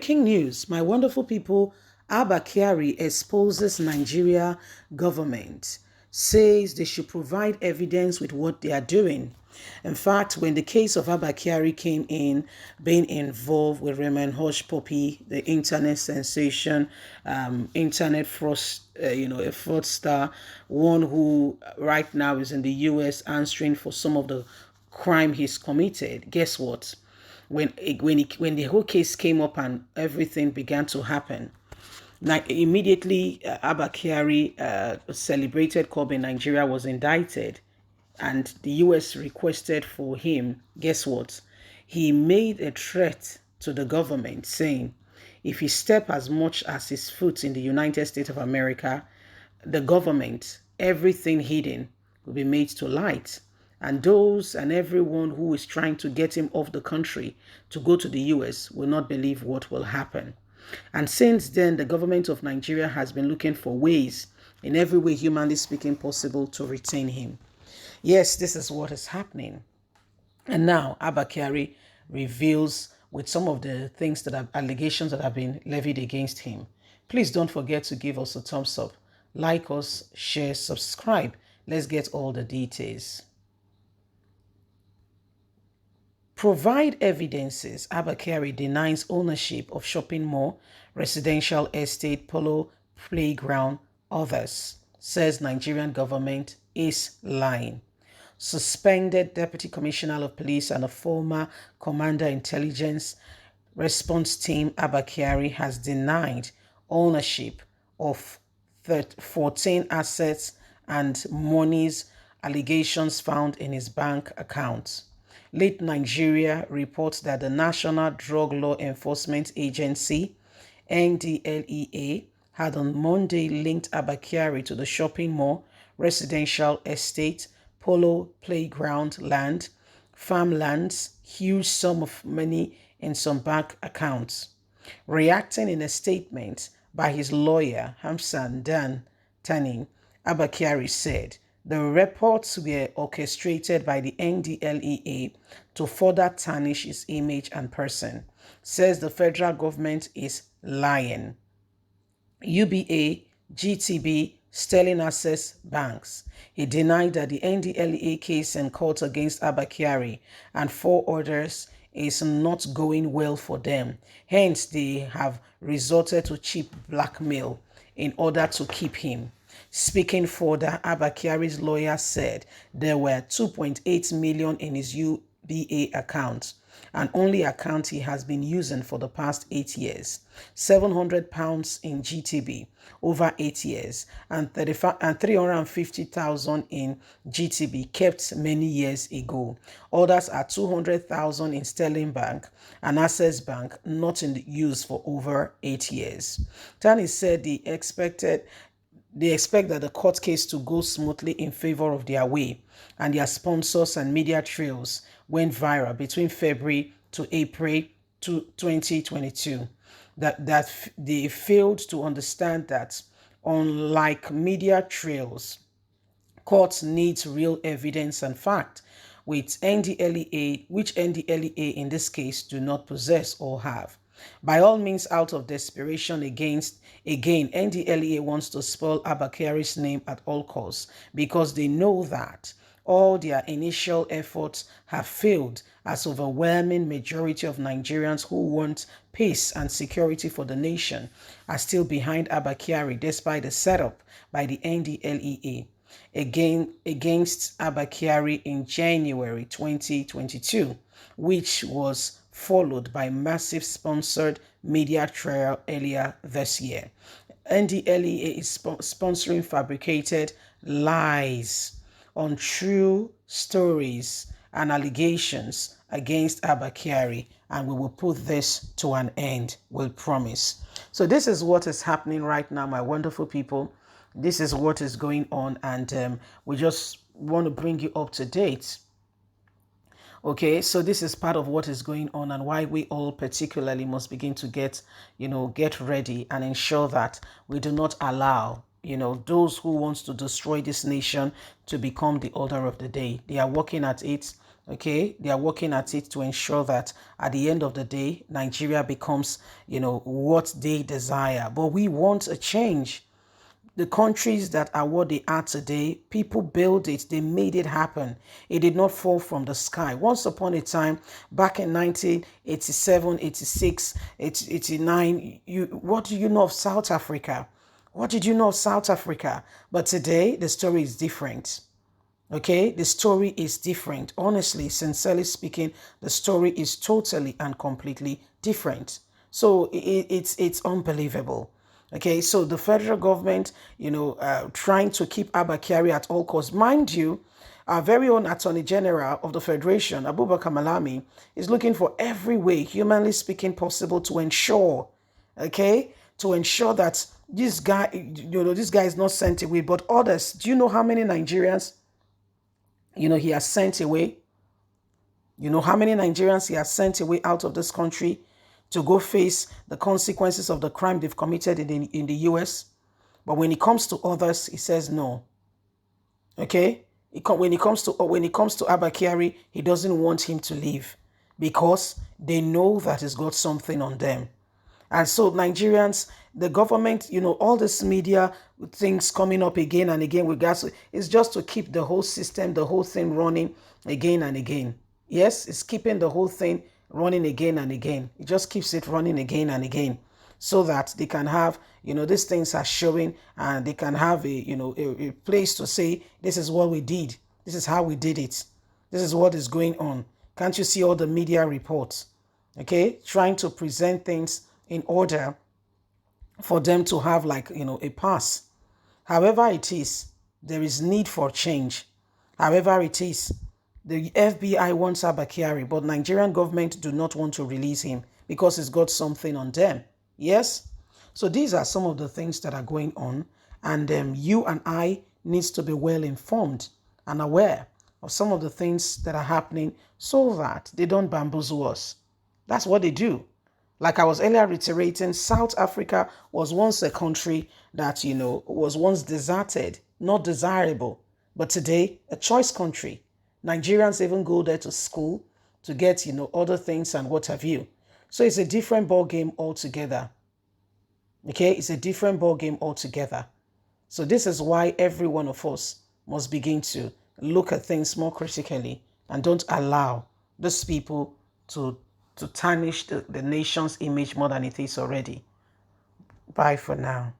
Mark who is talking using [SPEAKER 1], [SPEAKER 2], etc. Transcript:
[SPEAKER 1] Breaking news, my wonderful people, Abba Kyari exposes Nigeria government, says they should provide evidence with what they are doing. In fact, when the case of Abba Kyari came in, being involved with Raymond Hush Poppy, the internet sensation, internet a fraudster, one who right now is in the US answering for some of the crime he's committed. Guess what? When the whole case came up and everything began to happen, like immediately Abba Kyari, celebrated Kobe Nigeria, was indicted, and the US requested for him. Guess what? He made a threat to the government saying, if he step as much as his foot in the United States of America, the government, everything hidden, will be made to light. And those and everyone who is trying to get him off the country to go to the US will not believe what will happen. And since then, the government of Nigeria has been looking for ways, in every way humanly speaking possible, to retain him. Yes, this is what is happening. And now Abba Kyari reveals with some of the things that are allegations that have been levied against him. Please don't forget to give us a thumbs up, like us, share, subscribe. Let's get all the details. Provide evidences. Abba Kyari denies ownership of shopping mall, residential estate, polo playground, others. Says Nigerian government is lying. Suspended Deputy Commissioner of Police and a former Commander Intelligence Response Team, Abba Kyari, has denied ownership of 14 assets and monies allegations found in his bank accounts. Late Nigeria reports that the National Drug Law Enforcement Agency, NDLEA, had on Monday linked Abba Kyari to the shopping mall, residential estate, polo playground land, farmlands, huge sum of money in some bank accounts. Reacting in a statement by his lawyer, Hamsan Dan Tanin, Abba Kyari said, the reports were orchestrated by the NDLEA to further tarnish his image and person. Says the federal government is lying. UBA, GTB, Sterling Access Banks. He denied that the NDLEA case in court against Abba Kyari and 4 others is not going well for them. Hence, they have resorted to cheap blackmail in order to keep him. Speaking further, Abba Kyari's lawyer said there were 2.8 million in his UBA account, an only account he has been using for the past 8 years, £700 in GTB over 8 years, and 350,000 in GTB kept many years ago. Others are 200,000 in Sterling Bank and Access Bank, not in use for over 8 years. Tani said they expect that the court case to go smoothly in favor of their way, and their sponsors and media trails went viral between February to April 2022. That they failed to understand that, unlike media trails, courts need real evidence and fact, which NDLEA in this case do not possess or have. By all means, out of desperation NDLEA wants to spoil Abba Kyari's name at all costs, because they know that all their initial efforts have failed, as overwhelming majority of Nigerians who want peace and security for the nation are still behind Abba Kyari, despite the setup by the NDLEA against Abba Kyari in January 2022, which was followed by massive sponsored media trial earlier this year. NDLEA is sponsoring fabricated lies, untrue stories and allegations against Abba Kyari, and we will put this to an end, we'll promise. So this is what is happening right now, my wonderful people. This is what is going on, and we just want to bring you up to date. Okay, so this is part of what is going on and why we all particularly must begin to get ready and ensure that we do not allow, those who want to destroy this nation to become the order of the day. They are working at it. Okay, they are working at it to ensure that at the end of the day, Nigeria becomes, what they desire. But we want a change. The countries that are what they are today, people build it, they made it happen. It did not fall from the sky. Once upon a time, back in 1987, 86, 89, what do you know of South Africa? What did you know of South Africa? But today, the story is different. Okay, the story is different. Honestly, sincerely speaking, the story is totally and completely different. So it's unbelievable. Okay, so the federal government, trying to keep Abba Kyari at all costs. Mind you, our very own Attorney General of the Federation, Abubakar Malami, is looking for every way, humanly speaking, possible to ensure, that this guy, this guy is not sent away, but others. Do you know how many Nigerians he has sent away? You know how many Nigerians he has sent away out of this country to go face the consequences of the crime they've committed in the US? But when it comes to others, he says no. Okay? When it comes to Abba Kyari, he doesn't want him to leave because they know that he's got something on them. And so Nigerians, the government, all this media things coming up again and again with gas, it's just to keep the whole system, the whole thing running again and again. Yes, it's keeping the whole thing running again and again. It just keeps it running again and again so that they can have, these things are showing and they can have a place to say, this is what we did. This is how we did it. This is what is going on. Can't you see all the media reports? Okay, trying to present things in order for them to have a pass. However it is, there is need for change. However it is, the FBI wants Abba Kyari, but Nigerian government do not want to release him because he's got something on them. Yes? So these are some of the things that are going on, and you and I needs to be well informed and aware of some of the things that are happening so that they don't bamboozle us. That's what they do. Like I was earlier reiterating, South Africa was once a country that, was once deserted, not desirable, but today a choice country. Nigerians even go there to school to get, other things and what have you. So it's a different ball game altogether. Okay, it's a different ball game altogether. So this is why every one of us must begin to look at things more critically and don't allow these people to tarnish the nation's image more than it is already. Bye for now.